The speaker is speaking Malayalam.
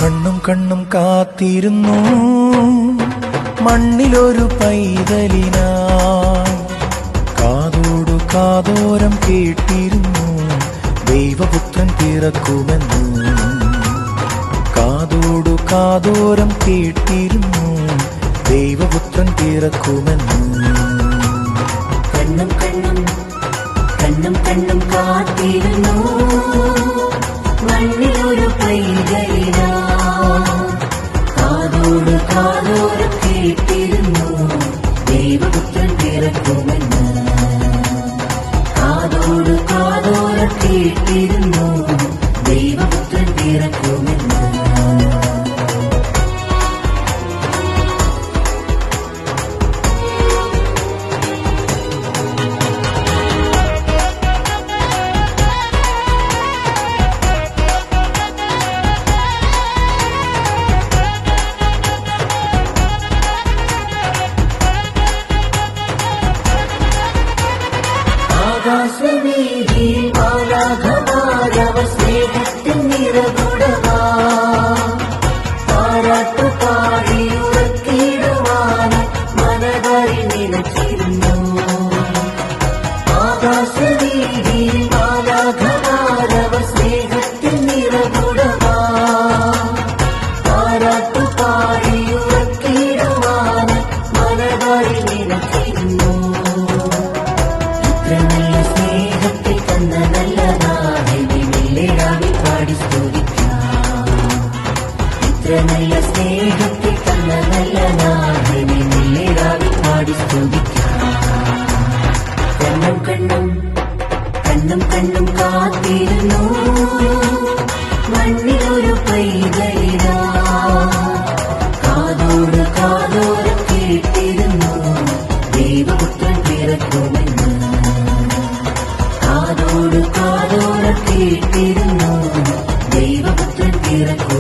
കണ്ണും കണ്ണും കാത്തിരുന്നു മണ്ണിലൊരു പൈതലിനായി. കാതോടു കാതോരം കേട്ടിരുന്നു ദൈവപുത്രൻ പിറക്കുമെന്ന്. കാതോടു കാതോരം കേട്ടിരുന്നു ദൈവപുത്രൻ പിറക്കുമെന്ന്. കണ്ണും കണ്ണും കണ്ണും കണ്ണും കാത്തിരുന്നു മണ്ണിലൊരു പൈതലിനാ. കാതോട് കാതോരം കേട്ടിരുന്നു ദൈവപുത്രൻ പിറക്കുമെന്ന്. കാതോട് കാതോരം കേട്ടിരുന്നു ദൈവപുത്രൻ പിറക്കുമെന്ന്. ആകാശവീതിയിൽ മാലാഖമാരവർ സ്നേഹത്തിൻ നിറകുടമാ. പാരാട്ടുപാടി ഉറക്കിടുവാനായി മനതായി നിലച്ചിരുന്നു. ആകാശവീതിയിൽ മാലാഖമാരവർ സ്നേഹത്തിൻ നിറകുടമാ. പാരാട്ടുപാടി ഉറക്കിടുവാനായി മനതായി നിലച്ചിരുന്നു. സ്നേഹത്തിൽ തന്ന നല്ല നാടിനെ മെല്ലിടാവിൽ പാടി സ്തുതിക്കാം. ഇത്ര നല്ല സ്നേഹത്തിൽ തന്ന നല്ല നാടിനെ മെല്ലിടാവിൽ പാടി സ്തുതിക്കാം. കണ്ണും കണ്ണും കണ്ണും കണ്ണും കാത്തിരുന്നു മണ്ണിലൊരു പൈതലിനാ. കാതോട് കാതോരം കേട്ടിരുന്നു ദൈവപുത്രൻ പിറക്കുമെന്ന്. കാതോട് കാതോരം കേട്ടിരുന്നു ദൈവപുത്രൻ പിറക്കും.